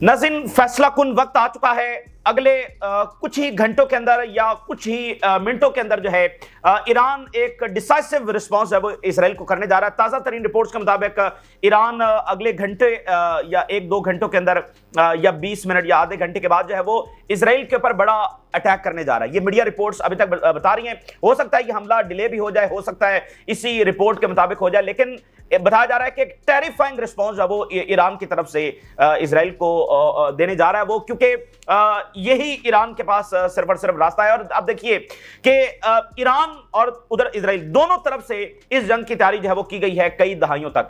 नाज़रीन, फैसला कुन वक्त आ चुका है। अगले कुछ ही घंटों के अंदर या कुछ ही मिनटों के अंदर जो है ईरान एक डिसाइसिव रिस्पांस है वो इसराइल को करने जा रहा है। ताज़ा तरीन रिपोर्ट्स के मुताबिक ईरान अगले घंटे या एक दो घंटों के अंदर या 20 मिनट या आधे घंटे के बाद जो है वो इसराइल के ऊपर बड़ा अटैक करने जा रहा है। ये मीडिया रिपोर्ट्स अभी तक बता रही हैं। हो सकता है कि हमला डिले भी हो जाए, हो सकता है इसी रिपोर्ट के मुताबिक हो जाए, लेकिन बताया जा रहा है कि एक टेरिफाइंग रिस्पांस है वो ईरान की तरफ से इसराइल को देने जा रहा है वो, क्योंकि यही ईरान के पास सिर्फ और सिर्फ रास्ता है। और आप देखिए कि ईरान और उधर इसराइल दोनों तरफ से इस जंग की तैयारी जो है वो की गई है कई दहाइयों तक।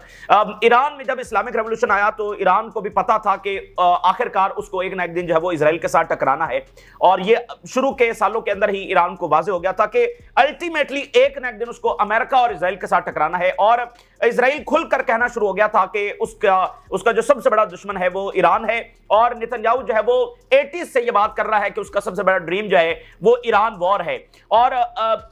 ईरान में जब इस्लामिक रेवोल्यूशन आया तो ईरान को भी पता था कि आखिरकार उसको एक ना एक दिन जो है वो इसराइल के साथ टकराना है, और ये शुरू के सालों के अंदर ही ईरान को वाज़ेह हो गया था कि अल्टीमेटली एक ना एक दिन उसको अमेरिका और इसराइल के साथ टकराना है। और इसराइल खुलकर कहना शुरू हो गया था कि उसका जो सबसे बड़ा दुश्मन है वो ईरान है, और नेतन्याहू जो है वो 80s से ये बात कर रहा है कि उसका सबसे बड़ा ड्रीम जो है वो ईरान वॉर है। और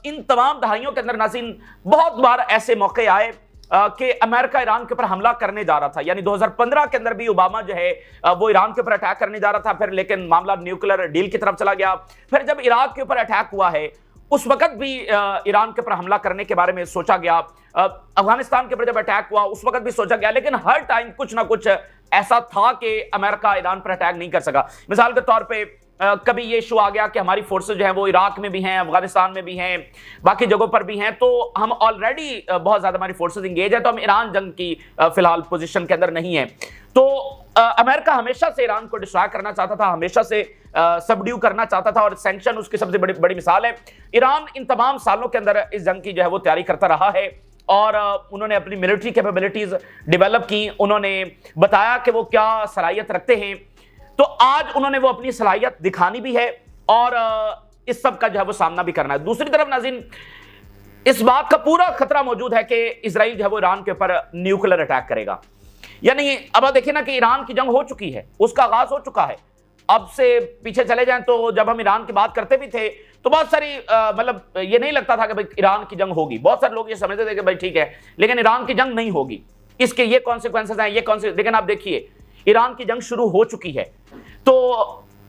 इन तमाम दहाइयों के अंदर नाज़रीन बहुत बार ऐसे मौके आए कि अमेरिका ईरान के ऊपर हमला करने जा रहा था। यानी 2015 के अंदर भी ओबामा जो है वो ईरान के ऊपर अटैक करने जा रहा था, फिर लेकिन मामला न्यूक्लियर डील की तरफ चला गया। फिर जब इराक के ऊपर अटैक हुआ है उस वक्त भी ईरान के ऊपर हमला करने के बारे में सोचा गया। अफगानिस्तान के ऊपर जब अटैक हुआ उस वक्त भी सोचा गया, लेकिन हर टाइम कुछ ना कुछ ऐसा था कि अमेरिका ईरान पर अटैक नहीं कर सका। मिसाल के तौर पे कभी ये इशू आ गया कि हमारी फोर्सेज जो हैं वो इराक में भी हैं, अफगानिस्तान में भी हैं, बाकी जगहों पर भी हैं, तो हम ऑलरेडी बहुत ज्यादा हमारी फोर्सेज इंगेज है, तो हम ईरान जंग की फिलहाल पोजीशन के अंदर नहीं है। तो अमेरिका हमेशा से ईरान को डिस्ट्रॉय करना चाहता था, हमेशा से सबड्यू करना चाहता था, और सैंक्शन उसकी सबसे बड़ी मिसाल है। ईरान इन तमाम सालों के अंदर इस जंग की जो है वो तैयारी करता रहा है, और उन्होंने अपनी मिलिट्री कैपेबिलिटीज डेवलप की, उन्होंने बताया कि वो क्या सलाहियत रखते हैं। तो आज उन्होंने वो अपनी सलाहियत दिखानी भी है और इस सब का जो है वो सामना भी करना है। दूसरी तरफ नाज़रीन, इस बात का पूरा खतरा मौजूद है कि इसराइल जो है वो ईरान के ऊपर न्यूक्लियर अटैक करेगा। यानी अब देखिए ना कि ईरान की जंग हो चुकी है, उसका आगाज हो चुका है। अब से पीछे चले जाएं तो जब हम ईरान की बात करते भी थे तो बहुत सारी मतलब ये नहीं लगता था कि भाई ईरान की जंग होगी। बहुत सारे लोग ये समझते थे कि भाई ठीक है, लेकिन ईरान की जंग नहीं होगी, इसके ये कॉन्सिक्वेंसेस हैं, ये कॉन्सिक्वेंस। लेकिन आप देखिए ईरान की जंग शुरू हो चुकी है। तो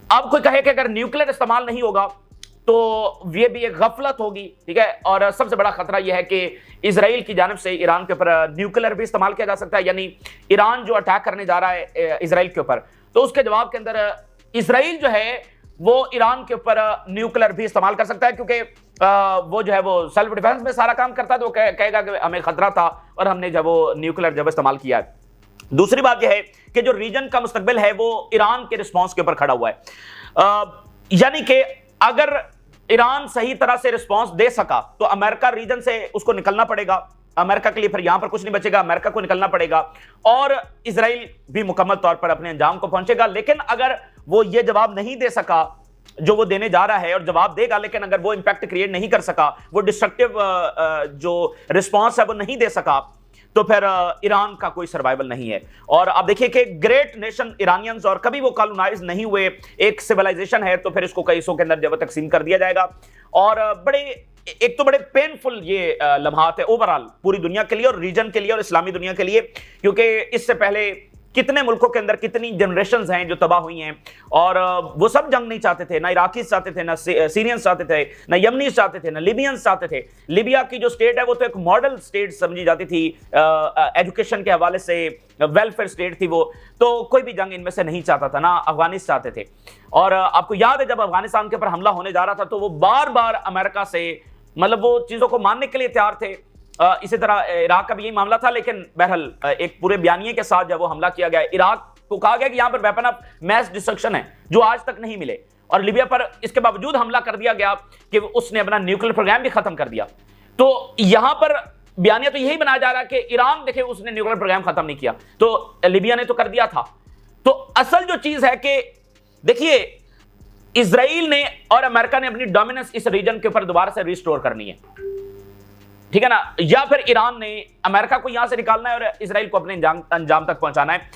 अब कोई कहे कि अगर न्यूक्लियर इस्तेमाल नहीं होगा तो ये भी एक गफलत होगी, ठीक है। और सबसे बड़ा खतरा यह है कि इसराइल की जानिब से ईरान के ऊपर न्यूक्लियर भी इस्तेमाल किया जा सकता है। यानी ईरान जो अटैक करने जा रहा है इसराइल के ऊपर, तो उसके जवाब के अंदर इसराइल जो है वो ईरान के ऊपर न्यूक्लियर भी इस्तेमाल कर सकता है, क्योंकि वो जो है वो सेल्फ डिफेंस में सारा काम करता है, तो कहेगा कि हमें खतरा था और हमने जब वो न्यूक्लियर जब इस्तेमाल किया है। दूसरी बात यह है कि जो रीजन का मुस्तकबिल है वो ईरान के रिस्पांस के ऊपर खड़ा हुआ है। यानी कि अगर ईरान सही तरह से रिस्पांस दे सका तो अमेरिका रीजन से उसको निकलना पड़ेगा, अमेरिका के लिए फिर यहां पर कुछ नहीं बचेगा, अमेरिका को निकलना पड़ेगा, और इसराइल भी मुकम्मल तौर पर अपने अंजाम को पहुंचेगा। लेकिन अगर वो ये जवाब नहीं दे सका जो वो देने जा रहा है, और जवाब देगा लेकिन अगर वो इंपैक्ट क्रिएट नहीं कर सका, वो डिस्ट्रक्टिव जो रिस्पांस है वो नहीं दे सका, तो फिर ईरान का कोई सर्वाइवल नहीं है। और आप देखिए कि ग्रेट नेशन ईरानियंस, और कभी वो कॉलोनाइज नहीं हुए एक सिविलाइजेशन है, तो फिर इसको कई हिस्सों के अंदर जब तकसीम कर दिया जाएगा। और एक तो बड़े पेनफुल ये लम्हात है ओवरऑल पूरी दुनिया के लिए और रीजन के लिए और इस्लामी दुनिया के लिए, क्योंकि इससे पहले कितने मुल्कों के अंदर कितनी जनरेशंस हैं जो तबाह हुई हैं, और वो सब जंग नहीं चाहते थे। ना इराकीज चाहते थे, ना सीरियंस चाहते थे, ना यमनीज चाहते थे, ना लिबियंस चाहते थे। लिबिया की जो स्टेट है वो तो एक मॉडल स्टेट समझी जाती थी, एजुकेशन के हवाले से वेलफेयर स्टेट थी वो, तो कोई भी जंग इनमें से नहीं चाहता था, ना अफगानिस्तान चाहते थे। और आपको याद है जब अफगानिस्तान के ऊपर हमला होने जा रहा था तो वो बार बार अमेरिका से मतलब वो चीज़ों को मानने के लिए तैयार थे। इसी तरह इराक का भी यही मामला था, लेकिन बहरहाल एक पूरे बयानिए के साथ जब वो हमला किया गया, इराक को कहा गया कि यहां पर वेपन ऑफ मैस डिस्ट्रक्शन है जो आज तक नहीं मिले, और लिबिया पर इसके बावजूद हमला कर दिया गया कि उसने अपना न्यूक्लियर प्रोग्राम भी खत्म कर दिया। तो यहां पर बयानिया तो यही बनाया जा रहा है कि ईरान देखे उसने न्यूक्लियर प्रोग्राम खत्म नहीं किया, तो लिबिया ने तो कर दिया था। तो असल जो चीज है कि देखिए इसराइल ने और अमेरिका ने अपनी डोमिनेंस इस रीजन के ऊपर दोबारा से रिस्टोर करनी है, ठीक है ना, या फिर ईरान ने अमेरिका को यहां से निकालना है और इसराइल को अपने अंजाम तक पहुंचाना है।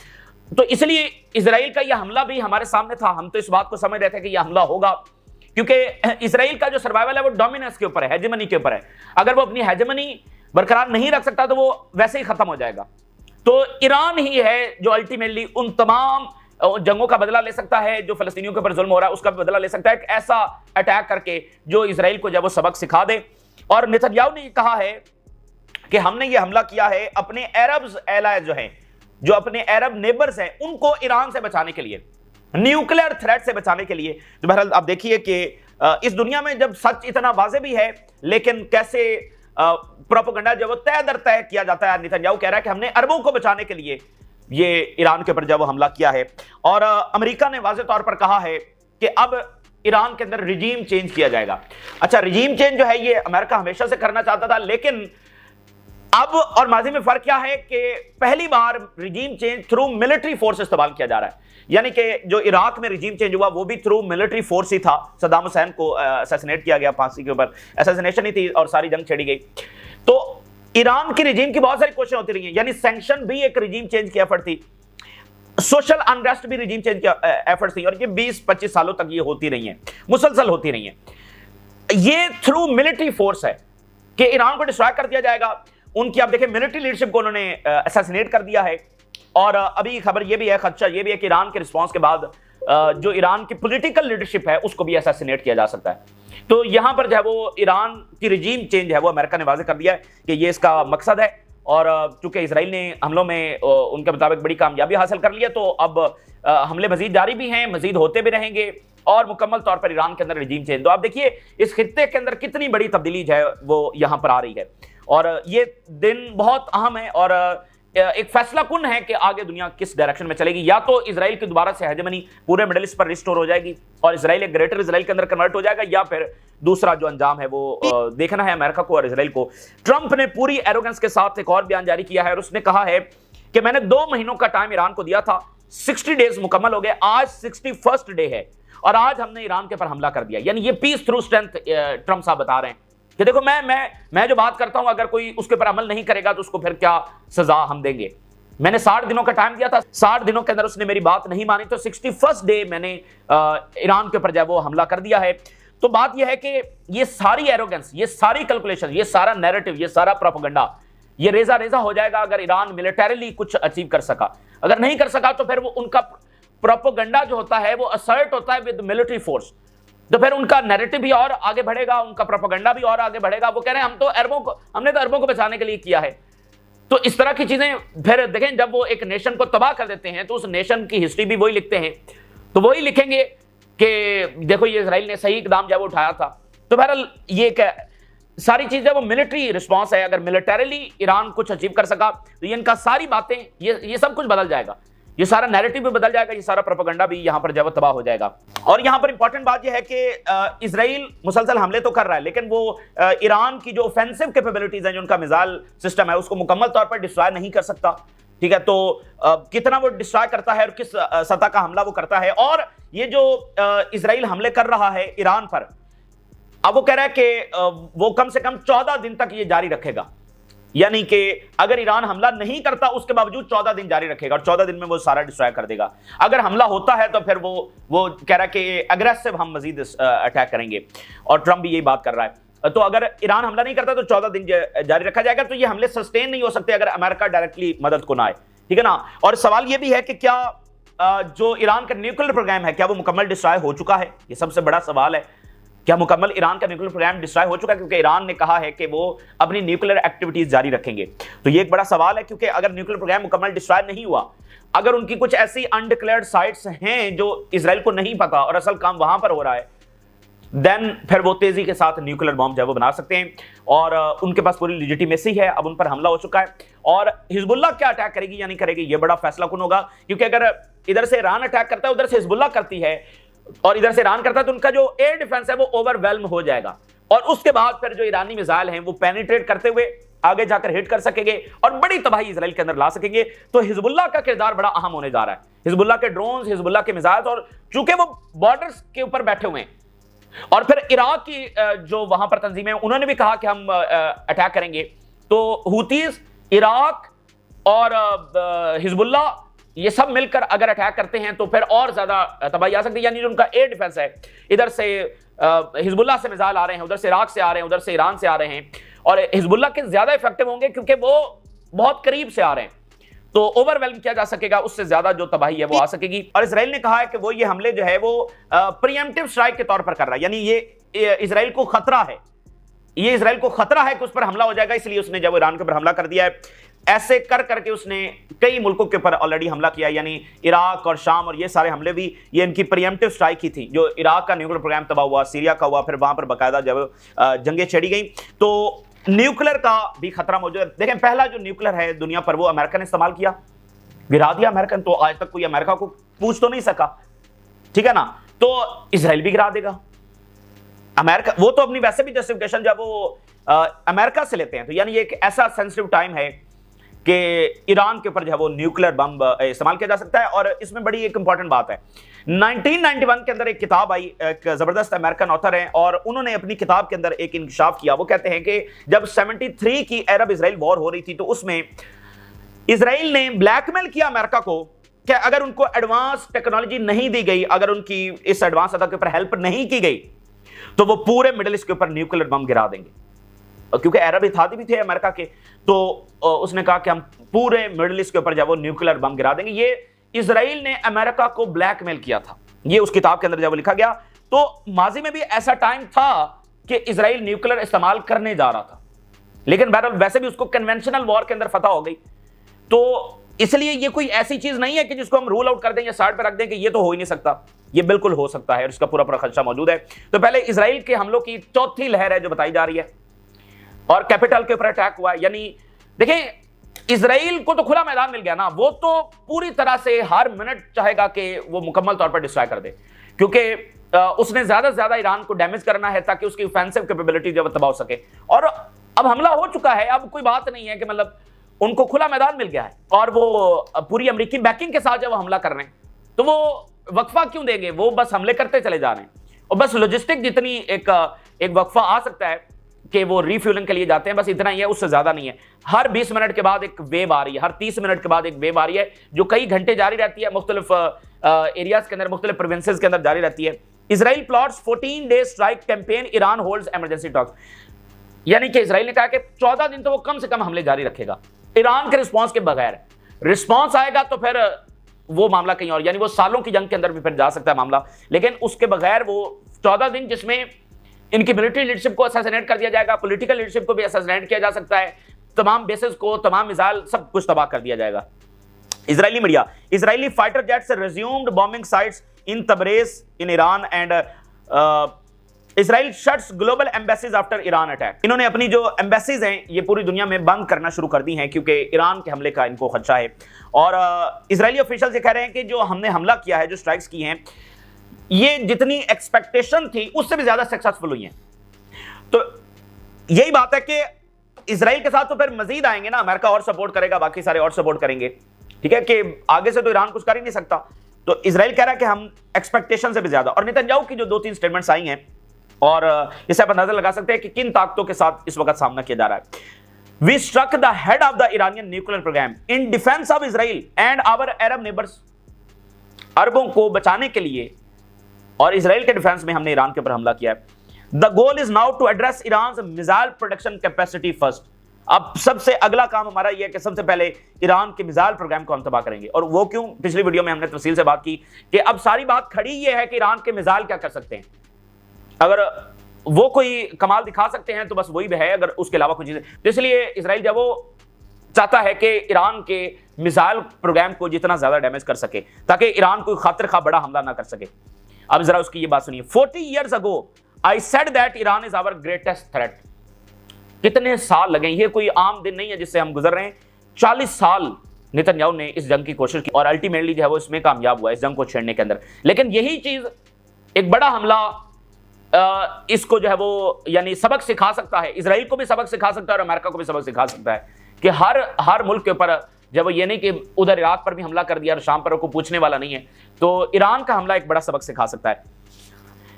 तो इसलिए इसराइल का यह हमला भी हमारे सामने था। हम तो इस बात को समझ रहे थे कि यह हमला होगा, क्योंकि इसराइल का जो सर्वाइवल है वो डोमिनेंस के ऊपर है, हेजेमनी के ऊपर है। अगर वो अपनी हेजेमनी बरकरार नहीं रख सकता तो वो वैसे ही खत्म हो जाएगा। तो ईरान ही है जो अल्टीमेटली उन तमाम जंगों का बदला ले सकता है, जो फलस्तीनियों के ऊपर जुल्म हो रहा है उसका बदला ले सकता है, एक ऐसा अटैक करके जो इजराइल को जब वो सबक सिखा दे। और नेतन्याहू ने कहा है कि हमने ये हमला किया है अपने अरब एलाय जो हैं, जो अपने अरब नेबर्स हैं, उनको ईरान से बचाने के लिए, न्यूक्लियर थ्रेट से बचाने के लिए। तो बहरहाल आप देखिए कि इस दुनिया में जब सच इतना वाज़ेह भी है, लेकिन कैसे प्रोपेगेंडा जब वो तय दर तय किया जाता है। नेतन्याहू कह रहा है कि हमने अरबों को बचाने के लिए ये ईरान के ऊपर जब हमला किया है। और अमेरिका ने वाज़ेह तौर पर कहा है कि अब ईरान के अंदर रिजीम चेंज किया जाएगा। अच्छा, रिजीम चेंज जो है ये अमेरिका हमेशा से करना चाहता था, लेकिन अब और माजी में फर्क क्या है कि पहली बार regime change through military force इस्तेमाल किया जा रहा है। यानी कि जो इराक में रिजीम चेंज हुआ वो भी थ्रू मिलिट्री फोर्स ही था। सद्दाम हुसैन को असैसिनेट किया गया, फांसी के ऊपर असैसिनेशन ही थी और सारी जंग छेड़ी गई। तो ईरान की रिजीम की बहुत सारी कोशिशें होती रही हैं, यानी सैंक्शन भी एक रिजीम चेंज की एफर्ट थी, सोशल अनरेस्ट भी रिजीम चेंज की एफर्ट थी, और ये 20-25 सालों तक ये होती रही हैं, मुसलसल होती रही हैं। ये थ्रू मिलिट्री फोर्स है कि ईरान को डिस्ट्रॉय कर दिया जाएगा। उनकी आप देखें मिलिट्री लीडरशिप को उन्होंने असैसिनेट कर दिया है। और अभी खबर ये भी है, खदशा ये भी है कि ईरान के रिस्पांस के बाद जो ईरान की पॉलिटिकल लीडरशिप है उसको भी असैसिनेट किया जा सकता है। तो यहां पर जो है वो ईरान की रिजीम चेंज है वो अमेरिका ने वाज़ेह कर दिया है कि ये इसका मकसद है। और चूंकि इसराइल ने हमलों में उनके मुताबिक बड़ी कामयाबी हासिल कर ली है, तो अब हमले मजीद जारी भी हैं, मजीद होते भी रहेंगे, और मुकम्मल तौर पर ईरान के अंदर रिजीम चेंज। तो आप देखिए इस खित्ते के अंदर कितनी बड़ी तब्दीली जो है वो यहां पर आ रही है, और ये दिन बहुत अहम है और एक फैसला कुन है कि आगे दुनिया किस डायरेक्शन में चलेगी। या तो इजराइल की दोबारा से हेजेमनी पूरे मिडिल ईस्ट पर रिस्टोर हो जाएगी और इजराइल एक ग्रेटर इजराइल के अंदर कन्वर्ट हो जाएगा, या फिर दूसरा जो अंजाम है वो देखना है अमेरिका को और इजराइल को। ट्रंप ने पूरी एरोगेंस के साथ एक और बयान जारी किया है और उसने कहा है कि मैंने 2 महीनों का टाइम ईरान को दिया था, 60 डेज मुकम्मल हो गए, आज 61st डे है और आज हमने ईरान के ऊपर हमला कर दिया। यानी ये पीस थ्रू स्ट्रेंथ ट्रंप साहब बता रहे हैं कि देखो मैं जो बात करता हूं, अगर कोई उसके ऊपर अमल नहीं करेगा तो उसको फिर क्या सजा हम देंगे। मैंने 60 दिनों का टाइम दिया था, 60 दिनों के अंदर उसने मेरी बात नहीं मानी, तो 61st डे मैंने ईरान के ऊपर जो है वो हमला कर दिया है। तो बात यह है कि ये सारी एरोगेंस, ये सारी कैलकुलेशन, ये सारा नैरेटिव, ये सारा प्रोपेगेंडा, ये रेजा रेजा हो जाएगा अगर ईरान मिलिटरीली कुछ अचीव कर सका। अगर नहीं कर सका तो फिर वो उनका प्रोपेगेंडा जो होता है वो असर्ट होता है विद मिलिट्री फोर्स, तो फिर उनका नैरेटिव भी और आगे बढ़ेगा, उनका प्रोपेगेंडा भी और आगे बढ़ेगा। वो कह रहे हैं हमने तो अरबों को बचाने के लिए किया है। तो इस तरह की चीजें फिर देखें, जब वो एक नेशन को तबाह कर देते हैं तो उस नेशन की हिस्ट्री भी वही लिखते हैं, तो वही लिखेंगे कि देखो ये इजराइल ने सही इकदाम जब उठाया था। तो बहरहाल ये सारी चीजें वो मिलिट्री रिस्पॉन्स है। अगर मिलिटरीली ईरान कुछ अचीव कर सका तो ये इनका सारी बातें, ये सब कुछ बदल जाएगा, ये सारा नैरेटिव भी बदल जाएगा, ये सारा प्रोपेगेंडा भी यहां पर जब तबाह हो जाएगा। और यहां पर इंपॉर्टेंट बात यह है कि इजराइल मुसलसल हमले तो कर रहा है, लेकिन वो ईरान की जो ऑफेंसिव कैपेबिलिटीज हैं, जो उनका मिसाइल सिस्टम है, उसको मुकम्मल तौर पर डिस्ट्रॉय नहीं कर सकता। ठीक है, तो कितना वो डिस्ट्रॉय करता है और किस सतह का हमला वो करता है। और ये जो इजराइल हमले कर रहा है ईरान पर, अब वो कह रहा है कि वो कम से कम 14 दिन तक ये जारी रखेगा। यानी कि अगर ईरान हमला नहीं करता उसके बावजूद 14 दिन जारी रखेगा और 14 दिन में वो सारा डिस्ट्रॉय कर देगा। अगर हमला होता है तो फिर वो कह रहा है कि अग्रेसिव हम मजीद अटैक करेंगे, और ट्रंप भी यही बात कर रहा है। तो अगर ईरान हमला नहीं करता तो 14 दिन जारी रखा जाएगा। तो ये हमले सस्टेन नहीं हो सकते अगर अमेरिका डायरेक्टली मदद को ना आए, ठीक है ना। और सवाल ये भी है कि क्या जो ईरान का न्यूक्लियर प्रोग्राम है क्या वो मुकम्मल डिस्ट्रॉय हो चुका है? ये सबसे बड़ा सवाल है, क्या मुकम्मल ईरान का न्यूक्लियर प्रोग्राम डिस्ट्रॉय हो चुका है? क्योंकि ईरान ने कहा है कि वो अपनी न्यूक्लियर एक्टिविटीज जारी रखेंगे। तो ये एक बड़ा सवाल है, क्योंकि अगर न्यूक्लियर प्रोग्राम मुकम्मल डिस्ट्रॉय नहीं हुआ, अगर उनकी कुछ ऐसी अनडिक्लेयर्ड साइट्स हैं जो इजराइल को नहीं पता और असल काम वहां पर हो रहा है, देन फिर वो तेजी के साथ न्यूक्लियर बॉम्ब जो है वो बना सकते हैं। और उनके पास पूरी लेजिटिमेसी है, अब उन पर हमला हो चुका है। और हिजबुल्लाह क्या अटैक करेगी या नहीं करेगी, ये बड़ा फैसला कुन होगा, क्योंकि अगर इधर से ईरान अटैक करता है, उधर से हिजबुल्लाह करती है और इधर से ईरान करता है, तो उनका जो एयर डिफेंस है वो ओवरवेल्म हो जाएगा। और उसके बाद फिर जो ईरानी मिसाइल हैं वो पेनिट्रेट करते हुए आगे जाकर हिट कर सकेंगे और बड़ी तबाही इजराइल के अंदर ला सकेंगे। तो हिजबुल्लाह का किरदार बड़ा अहम होने जा रहा है। हिजबुल्लाह के ड्रोन्स, हिजबुल्लाह के मिसाइल, और चूंकि वो बॉर्डर्स के ऊपर बैठे हुए हैं, और फिर इराक की जो वहां पर तंजीमें उन्होंने भी कहा कि हम अटैक करेंगे। तो हुतीज, इराक और हिजबुल्लाह ये सब मिलकर अगर अटैक करते हैं तो फिर और ज्यादा तबाही आ सकती है। यानी जो उनका एयर डिफेंस है, इधर से हिजबुल्लाह से मिसाइल आ रहे हैं, उधर से इराक से आ रहे हैं, उधर से ईरान से आ रहे हैं, और हिजबुल्लाह के ज्यादा इफेक्टिव होंगे क्योंकि वो बहुत करीब से आ रहे हैं। तो ओवरवेलम किया जा सकेगा, उससे ज्यादा जो तबाही है वो आ सकेगी। और इजराइल ने कहा है कि वो ये हमले जो है वो प्रीएम्प्टिव स्ट्राइक के तौर पर कर रहा है, यानी ये इजराइल को खतरा है, ये इजराइल को खतरा है कि उस पर हमला हो जाएगा, इसलिए उसने जब ईरान के ऊपर हमला कर दिया है। ऐसे कर करके उसने कई मुल्कों के ऊपर ऑलरेडी हमला किया, यानी इराक और शाम और ये सारे हमले भी ये इनकी प्रीएम्प्टिव स्ट्राइक ही थी। जो इराक का न्यूक्लियर प्रोग्राम तबाह हुआ, सीरिया का हुआ, फिर वहां पर बाकायदा जब जंगें छेड़ी गई तो न्यूक्लियर का भी खतरा मौजूद है। देखें, पहला जो न्यूक्लियर है दुनिया पर वो अमेरिका ने इस्तेमाल किया, गिरा दिया अमेरिकन, तो आज तक कोई अमेरिका को पूछ तो नहीं सका, ठीक है ना। तो इजराइल भी गिरा देगा अमेरिका, वो तो अपनी वैसे भी जस्टिफिकेशन जब वो अमेरिका से लेते हैं, तो यानी ये एक ऐसा सेंसिटिव टाइम है कि ईरान के ऊपर जो है वो न्यूक्लियर बम इस्तेमाल किया जा सकता है। और इसमें बड़ी एक इंपॉर्टेंट बात है, 1991 के अंदर एक किताब आई, एक जबरदस्त अमेरिकन ऑथर हैं और उन्होंने अपनी किताब के अंदर एक इंकशाफ किया। वो कहते हैं कि जब 73 की अरब इजराइल वॉर हो रही थी तो उसमें इजराइल ने ब्लैकमेल किया अमेरिका को कि अगर उनको एडवांस टेक्नोलॉजी नहीं दी गई, अगर उनकी इस एडवांस सतह के ऊपर हेल्प नहीं की गई तो वो पूरे मिडिल ईस्ट के ऊपर न्यूक्लियर बम गिरा देंगे। क्योंकि अरब इत्तेहादी भी थे अमेरिका के, तो उसने कहा कि हम पूरे मिडिल ईस्ट के ऊपर जब वो न्यूक्लियर बम गिरा देंगे। ये इजराइल ने अमेरिका को ब्लैकमेल किया था, ये उस किताब के अंदर जब लिखा गया। तो माजी में भी ऐसा टाइम था कि इजराइल न्यूक्लियर इस्तेमाल करने जा रहा था, लेकिन बहरहाल वैसे भी उसको कन्वेंशनल वॉर के अंदर फतह हो गई। तो इसलिए ये कोई ऐसी चीज नहीं है कि जिसको हम रूल आउट कर दें या साइड पर रख दें कि ये तो हो ही नहीं सकता, ये बिल्कुल हो सकता है और इसका पूरा पूरा खदशा मौजूद है। तो पहले इजराइल के हमलों की चौथी लहर है जो बताई जा रही है और कैपिटल के ऊपर अटैक हुआ है। यानी देखें, इजराइल को तो खुला मैदान मिल गया ना, वो तो पूरी तरह से हर मिनट चाहेगा कि वो मुकम्मल तौर पर डिस्ट्रॉय कर दे, क्योंकि उसने ज्यादा से ज्यादा ईरान को डैमेज करना है ताकि उसकी ऑफेंसिव कैपेबिलिटी जब तबाह हो सके। और अब हमला हो चुका है, अब कोई बात नहीं है कि मतलब उनको खुला मैदान मिल गया है और वो पूरी अमेरिकी बैकिंग के साथ जब वो हमला कर रहे हैं तो वो वक्फा क्यों देंगे, वो बस हमले करते चले जा रहे हैं। और बस लॉजिस्टिक जितनी एक वक्फा आ सकता है कि वो रिफ्यूलिंग के लिए जाते हैं, बस इतना ही है, उससे ज्यादा नहीं है। हर 20 मिनट के बाद एक वेव आ रही है, हर 30 मिनट के बाद एक वेव आ रही है जो कई घंटे जारी रहती है, मुख्तलिफ एरियाज के अंदर, मुख्तलिफ प्रोविंसेस के अंदर जारी रहती है। Israel plots 14 day strike campaign, Iran holds emergency talks. यानी कि इजराइल ने कहा कि 14 दिन तो वो कम से कम हमले जारी रखेगा ईरान के रिस्पांस के बगैर। रिस्पांस आएगा तो फिर वो मामला कहीं और, यानी वो सालों की जंग के अंदर भी फिर जा सकता है मामला, लेकिन उसके बगैर वो 14 दिन जिसमें इनकी मिलिट्री लीडरशिप को असैसिनेट कर दिया जाएगा, पॉलिटिकल लीडरशिप को भी असैसिनेट किया जा सकता है, तमाम बेसेस को, तमाम मिसाइल, सब कुछ तबाह कर दिया जाएगा। Israeli media, Israeli fighter jets resumed bombing sites in Tabriz in Iran and Israel shuts global embassies after Iran attack. इन्होंने अपनी जो एम्बेसीज हैं ये पूरी दुनिया में बंद करना शुरू कर दी हैं क्योंकि ईरान के हमले का इनको खदशा है। और इजरायली ऑफिशियल ये कह रहे हैं कि जो हमने हमला किया है, जो स्ट्राइक्स की हैं, ये जितनी एक्सपेक्टेशन थी उससे भी ज्यादा सक्सेसफुल हुई हैं। तो यही बात है कि इजराइल के साथ तो फिर मजीद आएंगे ना, अमेरिका और सपोर्ट करेगा, बाकी सारे और सपोर्ट करेंगे, ठीक है, कि आगे से तो ईरान कुछ कर ही नहीं सकता। तो इजराइल कह रहा है कि हम एक्सपेक्टेशन से भी ज्यादा। और नेतन्याहू की जो 2-3 स्टेटमेंट्स आई हैं और इससे आप अंदाजा लगा सकते हैं कि किन ताकतों के साथ इस वक्त सामना किया जा रहा है। We struck the head of the Iranian nuclear programme in defence of Israel and our Arab neighbours. अरबों को बचाने के लिए और इजराइल के डिफेंस में हमने ईरान के ऊपर हमला किया है। The goal is now to address Iran missile production capacity first. अब सबसे अगला काम हमारा यह है कि सबसे पहले ईरान के मिसाइल प्रोग्राम को हम तबाह करेंगे। और वो क्यों, पिछली वीडियो में हमने तफसील से बात की कि अब सारी बात खड़ी यह है कि ईरान के मिसाइल क्या कर सकते हैं। अगर वो कोई कमाल दिखा सकते हैं तो बस वही है, अगर उसके अलावा कुछ चीजें, तो इसलिए इजराइल जब वो चाहता है कि ईरान के मिसाइल प्रोग्राम को जितना ज्यादा डैमेज कर सके ताकि ईरान कोई खातिर खा बड़ा हमला ना कर सके। अब जरा उसकी ये बात सुनिए। 40 years ago I said that Iran is our greatest threat। कितने साल लगे, ये कोई आम दिन नहीं है जिससे हम गुजर रहे हैं। 40 साल नेतन्याहू ने इस जंग की कोशिश की और अल्टीमेटली जो है वो इसमें कामयाब हुआ, इस जंग को छेड़ने के अंदर। लेकिन यही चीज, एक बड़ा हमला इसको जो है वो यानी सबक सिखा सकता है, इजराइल को भी सबक सिखा सकता है और अमेरिका को भी सबक सिखा सकता है कि हर मुल्क के ऊपर जब ये नहीं कि उधर इराक पर भी हमला कर दिया और शाम पर को पूछने वाला नहीं है, तो ईरान का हमला एक बड़ा सबक सिखा सकता है।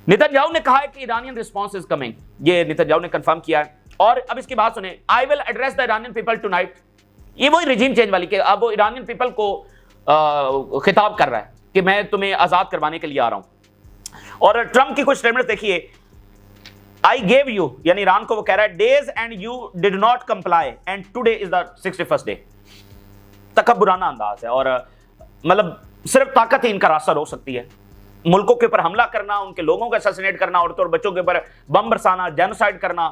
नेतन्याहू ने कहा है कि ईरानियन रिस्पांस इज कमिंग, ये नेतन्याहू ने कंफर्म किया है। और अब इसकी बात सुने, I will address the Iranian people tonight. ये वही रिजीम चेंज वाली कि अब वो ईरानियन पीपल को खिताब कर रहा है कि मैं तुम्हें आजाद करवाने के लिए आ रहा हूं। और ट्रंप की कुछ स्टेटमेंट देखिए, आई गेव यू, यानी ईरान को वो कह रहा है, days and you did not comply and today is the 61st day. तकब्बुराना अंदाज है, और मतलब सिर्फ ताकत ही इनका रास्ता रोक सकती है। मुल्कों के ऊपर हमला करना, उनके लोगों को असैसिनेट करना, औरतों और बच्चों के ऊपर बम बरसाना, जेनोसाइड करना,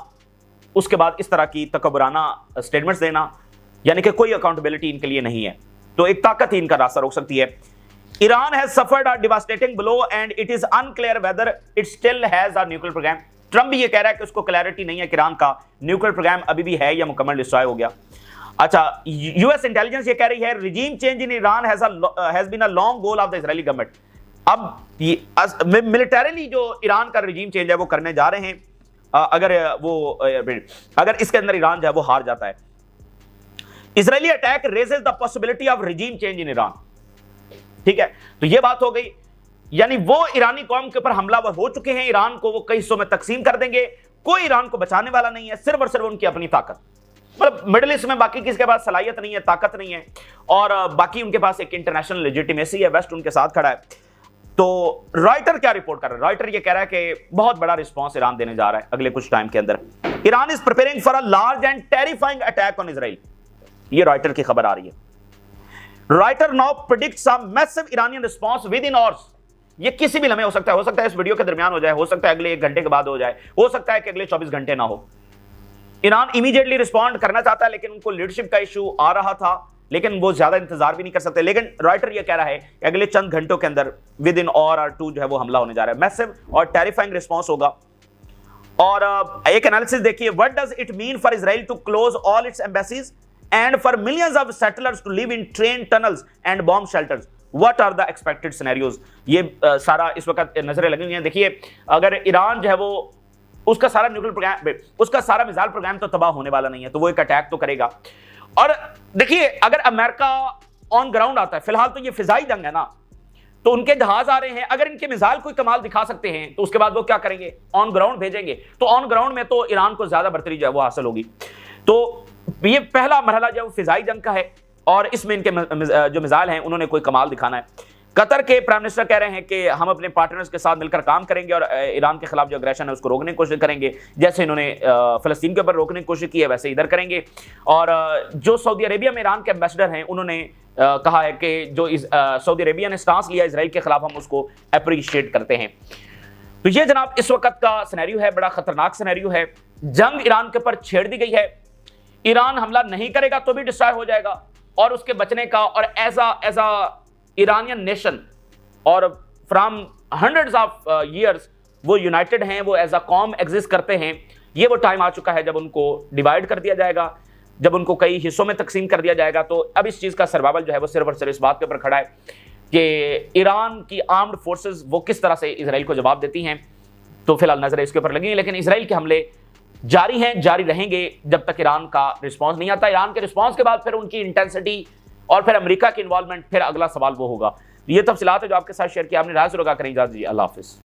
उसके बाद इस तरह की तकब्बुराना स्टेटमेंट्स देना, यानी कि कोई अकाउंटेबिलिटी इनके लिए नहीं है। तो एक ताकत ही इनका रास्ता रोक सकती है। Iran has suffered a devastating blow and it is unclear whether it still has a nuclear programme. Trump भी ये कह रहा है कि उसको क्लैरिटी नहीं है कि ईरान का न्यूक्लियर प्रोग्राम अभी भी है या मुकम्मल डिस्ट्रॉय हो गया। अच्छा, यूएस इंटेलिजेंस ये कह रही है regime change in Iran has been a long goal of the Israeli government. अब मिलिटरीली जो ईरान का रिजीम चेंज है वो करने जा रहे हैं, अगर इसके अंदर ईरान जो है वो हार जाता है। Israeli attack raises the possibility of regime change in Iran. ठीक है, तो ये बात हो गई, यानी वो ईरानी कौम के ऊपर हमलावर हो चुके हैं, ईरान को वो कई हिस्सों में तकसीम कर देंगे, कोई ईरान को बचाने वाला नहीं है, सिर्फ और सिर्फ उनकी अपनी ताकत। मतलब मिडिल ईस्ट में बाकी किसी के पास सलाहियत नहीं है, ताकत नहीं है, और बाकी उनके पास एक इंटरनेशनल लेजिटिमेसी है, वेस्ट उनके साथ खड़ा है। तो रॉयटर क्या रिपोर्ट कर रहा है? रॉयटर ये कह रहा है कि बहुत बड़ा रिस्पांस ईरान देने जा रहा है अगले कुछ टाइम के अंदर। Iran is preparing for a large and terrifying attack on Israel. ये रॉयटर की खबर आ रही है। Reuter now predicts a massive Iranian response with in hours. ये किसी भी लम्हे हो सकता है इस वीडियो के दरमियान हो जाए, हो सकता है अगले 1 घंटे के बाद हो जाए, हो सकता है कि अगले 24 घंटे ना हो। ईरान इमीडिएटली रिस्पॉन्ड करना चाहता है, लेकिन उनको लीडरशिप का इशू आ रहा था, लेकिन वो ज्यादा इंतजार भी नहीं कर सकते। लेकिन रॉयटर ये कह रहा है कि अगले चंद घंटों के अंदर विद इन और 2 जो है वो हमला होने जा रहा है। मैसिव और टेरिफाइंग रिस्पॉन्स होगा। और एक एनालिसिस देखिए, what does it mean for Israel to close all its embassies and for millions of settlers to live in train tunnels and bomb shelters? What are the expected scenarios? ये सारा इस वक्त नजरें लगी हुई हैं। देखिए, अगर ईरान जो है वो उसका सारा न्यूक्लियर प्रोग्राम, उसका सारा मिसाइल प्रोग्राम तो तबाह होने वाला नहीं है, तो वो एक अटैक तो करेगा। और देखिए, अगर अमेरिका ऑन ग्राउंड आता है, फिलहाल तो ये फिजाई जंग है ना, तो उनके जहाज आ रहे हैं, अगर इनके मिसाइल कोई कमाल दिखा सकते हैं तो उसके बाद वो क्या करेंगे? ऑन ग्राउंड भेजेंगे। तो ऑन ग्राउंड में तो ईरान को ज्यादा बढ़तरी जो है वो हासिल होगी। तो ये पहला मरहला जो फिजाई जंग का है, और इसमें इनके जो मिसाइल हैं उन्होंने कोई कमाल दिखाना है। कतर के प्राइम मिनिस्टर कह रहे हैं कि हम अपने पार्टनर्स के साथ मिलकर काम करेंगे और ईरान के खिलाफ जो अग्रेशन है उसको रोकने की कोशिश करेंगे, जैसे इन्होंने फलस्तीन के ऊपर रोकने की कोशिश की है वैसे इधर करेंगे। और जो सऊदी अरेबिया में ईरान के एम्बेसडर हैं उन्होंने कहा है कि जो सऊदी अरेबिया ने स्टांस लिया इजराइल के खिलाफ, हम उसको अप्रिशिएट करते हैं। तो ये जनाब इस वक्त का सिनेरियो है, बड़ा खतरनाक सिनेरियो है। जंग ईरान के ऊपर छेड़ दी गई है। ईरान हमला नहीं करेगा तो भी डिस्ट्रॉय हो जाएगा, और उसके बचने का, और एज अ ईरानियन नेशन और फ्रॉम हंड्रेड्स ऑफ ईयर्स वो यूनाइटेड हैं, वो एज अ कॉम एग्जिस्ट करते हैं। ये वो टाइम आ चुका है जब उनको डिवाइड कर दिया जाएगा, जब उनको कई हिस्सों में तकसीम कर दिया जाएगा। तो अब इस चीज़ का सर्वाइवल जो है वो सिर्फ और सिर्फ इस बात के ऊपर खड़ा है कि ईरान की आर्म्ड फोर्सेस वो किस तरह से इसराइल को जवाब देती हैं। तो फिलहाल नजरें इसके ऊपर लगी हैं, लेकिन इसराइल के हमले जारी हैं, जारी रहेंगे जब तक ईरान का रिस्पांस नहीं आता। ईरान के रिस्पांस के बाद फिर उनकी इंटेंसिटी और फिर अमेरिका की इन्वॉल्वमेंट, फिर अगला सवाल वो होगा। ये तफसीलात है जो आपके साथ शेयर किया। आपने राज रोगा करें, इजाज़त दीजिए। अल्लाह हाफिज़।